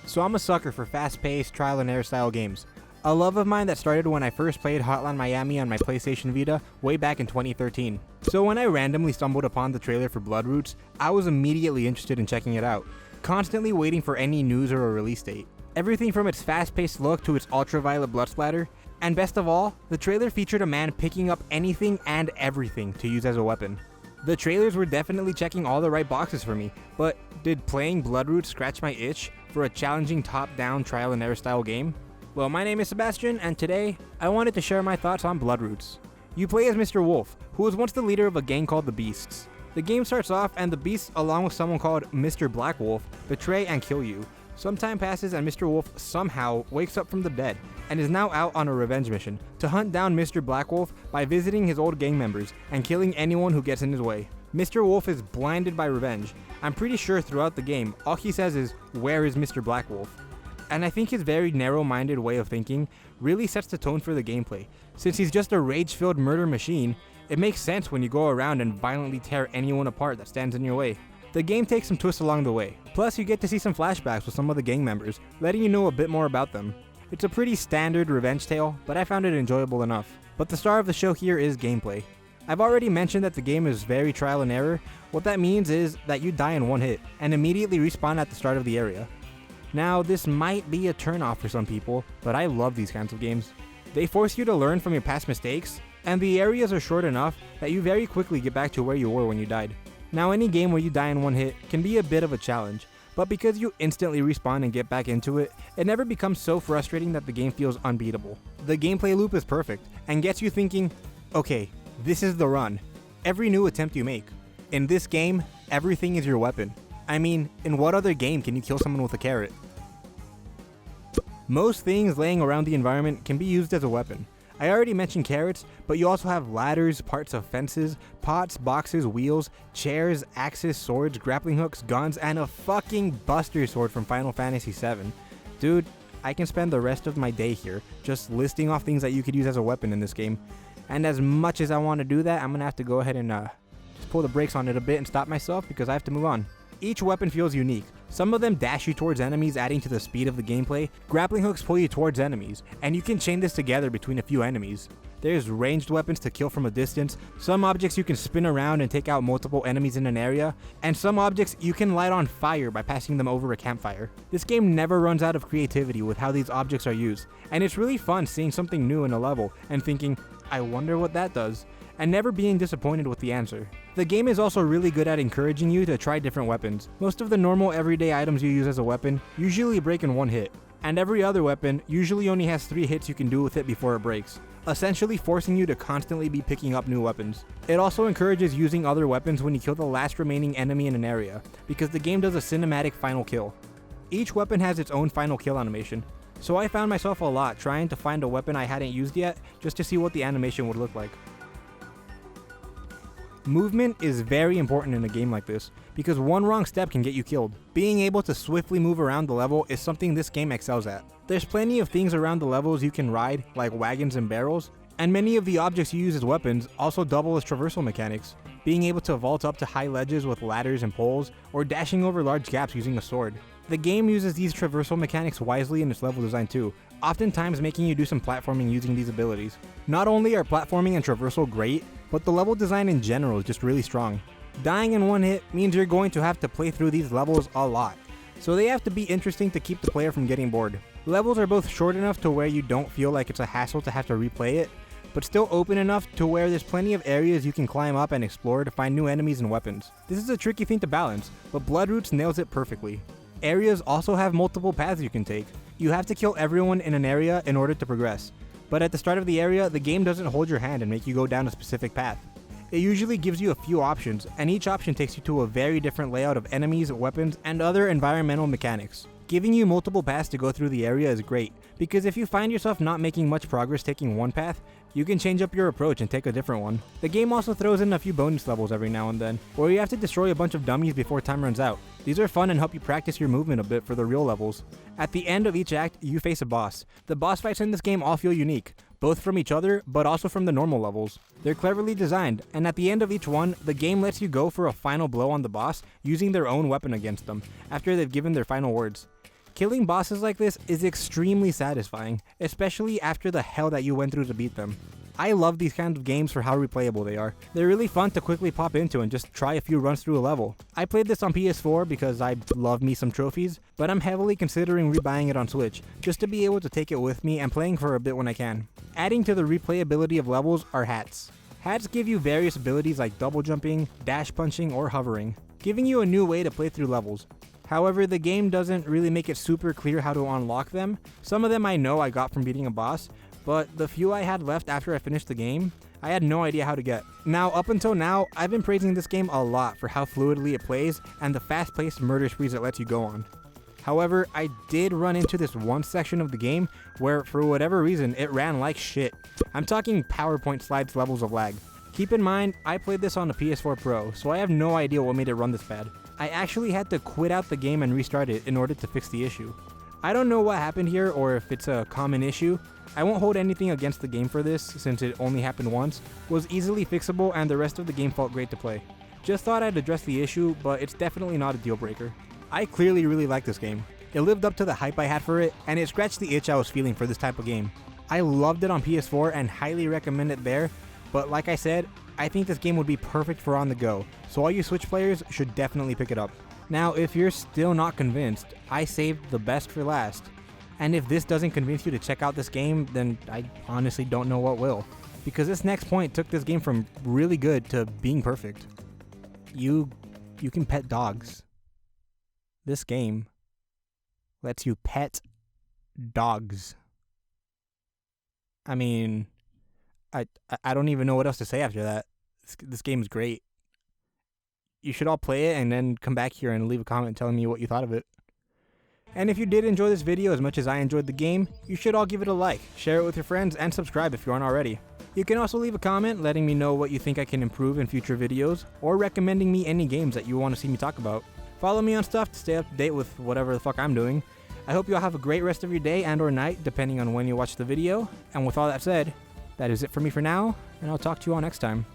So I'm a sucker for fast-paced, trial-and-error style games. A love of mine that started when I first played Hotline Miami on my PlayStation Vita way back in 2013. So when I randomly stumbled upon the trailer for Bloodroots, I was immediately interested in checking it out, constantly waiting for any news or a release date. Everything from its fast-paced look to its ultraviolet blood splatter, and best of all, the trailer featured a man picking up anything and everything to use as a weapon. The trailers were definitely checking all the right boxes for me, but did playing Bloodroots scratch my itch for a challenging top-down trial-and-error style game? Well, my name is Sebastian, and today, I wanted to share my thoughts on Bloodroots. You play as Mr. Wolf, who was once the leader of a gang called the Beasts. The game starts off, and the Beasts, along with someone called Mr. Black Wolf, betray and kill you. Some time passes, and Mr. Wolf somehow wakes up from the dead, and is now out on a revenge mission to hunt down Mr. Black Wolf by visiting his old gang members and killing anyone who gets in his way. Mr. Wolf is blinded by revenge. I'm pretty sure throughout the game, all he says is, "Where is Mr. Black Wolf?" And I think his very narrow-minded way of thinking really sets the tone for the gameplay. Since he's just a rage-filled murder machine, it makes sense when you go around and violently tear anyone apart that stands in your way. The game takes some twists along the way. Plus, you get to see some flashbacks with some of the gang members, letting you know a bit more about them. It's a pretty standard revenge tale, but I found it enjoyable enough. But the star of the show here is gameplay. I've already mentioned that the game is very trial and error. What that means is that you die in one hit, and immediately respawn at the start of the area. Now, this might be a turnoff for some people, but I love these kinds of games. They force you to learn from your past mistakes, and the areas are short enough that you very quickly get back to where you were when you died. Now, any game where you die in one hit can be a bit of a challenge, but because you instantly respawn and get back into it, it never becomes so frustrating that the game feels unbeatable. The gameplay loop is perfect, and gets you thinking, okay, this is the run. Every new attempt you make. In this game, everything is your weapon. I mean, in what other game can you kill someone with a carrot? Most things laying around the environment can be used as a weapon. I already mentioned carrots, but you also have ladders, parts of fences, pots, boxes, wheels, chairs, axes, swords, grappling hooks, guns, and a fucking Buster Sword from Final Fantasy VII. Dude, I can spend the rest of my day here just listing off things that you could use as a weapon in this game. And as much as I want to do that, I'm going to have to go ahead and just pull the brakes on it a bit and stop myself because I have to move on. Each weapon feels unique. Some of them dash you towards enemies, adding to the speed of the gameplay. Grappling hooks pull you towards enemies, and you can chain this together between a few enemies. There's ranged weapons to kill from a distance, some objects you can spin around and take out multiple enemies in an area, and some objects you can light on fire by passing them over a campfire. This game never runs out of creativity with how these objects are used, and it's really fun seeing something new in a level and thinking, I wonder what that does, and never being disappointed with the answer. The game is also really good at encouraging you to try different weapons. Most of the normal everyday items you use as a weapon usually break in one hit, and every other weapon usually only has 3 hits you can do with it before it breaks, essentially forcing you to constantly be picking up new weapons. It also encourages using other weapons when you kill the last remaining enemy in an area, because the game does a cinematic final kill. Each weapon has its own final kill animation, so I found myself a lot trying to find a weapon I hadn't used yet just to see what the animation would look like. Movement is very important in a game like this, because one wrong step can get you killed. Being able to swiftly move around the level is something this game excels at. There's plenty of things around the levels you can ride, like wagons and barrels, and many of the objects you use as weapons also double as traversal mechanics, being able to vault up to high ledges with ladders and poles, or dashing over large gaps using a sword. The game uses these traversal mechanics wisely in its level design too, oftentimes making you do some platforming using these abilities. Not only are platforming and traversal great, but the level design in general is just really strong. Dying in one hit means you're going to have to play through these levels a lot, so they have to be interesting to keep the player from getting bored. Levels are both short enough to where you don't feel like it's a hassle to have to replay it, but still open enough to where there's plenty of areas you can climb up and explore to find new enemies and weapons. This is a tricky thing to balance, but Bloodroots nails it perfectly. Areas also have multiple paths you can take. You have to kill everyone in an area in order to progress, but at the start of the area, the game doesn't hold your hand and make you go down a specific path. It usually gives you a few options, and each option takes you to a very different layout of enemies, weapons, and other environmental mechanics. Giving you multiple paths to go through the area is great, because if you find yourself not making much progress taking one path, you can change up your approach and take a different one. The game also throws in a few bonus levels every now and then, where you have to destroy a bunch of dummies before time runs out. These are fun and help you practice your movement a bit for the real levels. At the end of each act, you face a boss. The boss fights in this game all feel unique, both from each other, but also from the normal levels. They're cleverly designed, and at the end of each one, the game lets you go for a final blow on the boss using their own weapon against them, after they've given their final words. Killing bosses like this is extremely satisfying, especially after the hell that you went through to beat them. I love these kinds of games for how replayable they are. They're really fun to quickly pop into and just try a few runs through a level. I played this on PS4 because I love me some trophies, but I'm heavily considering rebuying it on Switch, just to be able to take it with me and playing for a bit when I can. Adding to the replayability of levels are hats. Hats give you various abilities like double jumping, dash punching, or hovering, giving you a new way to play through levels. However, the game doesn't really make it super clear how to unlock them. Some of them I know I got from beating a boss, but the few I had left after I finished the game, I had no idea how to get. Now, up until now, I've been praising this game a lot for how fluidly it plays and the fast-paced murder sprees it lets you go on. However, I did run into this one section of the game where, for whatever reason, it ran like shit. I'm talking PowerPoint slides levels of lag. Keep in mind, I played this on a PS4 Pro, so I have no idea what made it run this bad. I actually had to quit out the game and restart it in order to fix the issue. I don't know what happened here or if it's a common issue. I won't hold anything against the game for this, since it only happened once, was easily fixable, and the rest of the game felt great to play. Just thought I'd address the issue, but it's definitely not a deal breaker. I clearly really like this game. It lived up to the hype I had for it, and it scratched the itch I was feeling for this type of game. I loved it on PS4 and highly recommend it there, but like I said, I think this game would be perfect for on the go, so all you Switch players should definitely pick it up. Now, if you're still not convinced, I saved the best for last. And if this doesn't convince you to check out this game, then I honestly don't know what will. Because this next point took this game from really good to being perfect. You can pet dogs. This game lets you pet dogs. I mean, I don't even know what else to say after that. This game is great. You should all play it and then come back here and leave a comment telling me what you thought of it. And if you did enjoy this video as much as I enjoyed the game, you should all give it a like, share it with your friends, and subscribe if you aren't already. You can also leave a comment letting me know what you think I can improve in future videos, or recommending me any games that you want to see me talk about. Follow me on stuff to stay up to date with whatever the fuck I'm doing. I hope you all have a great rest of your day and or night, depending on when you watch the video. And with all that said, that is it for me for now, and I'll talk to you all next time.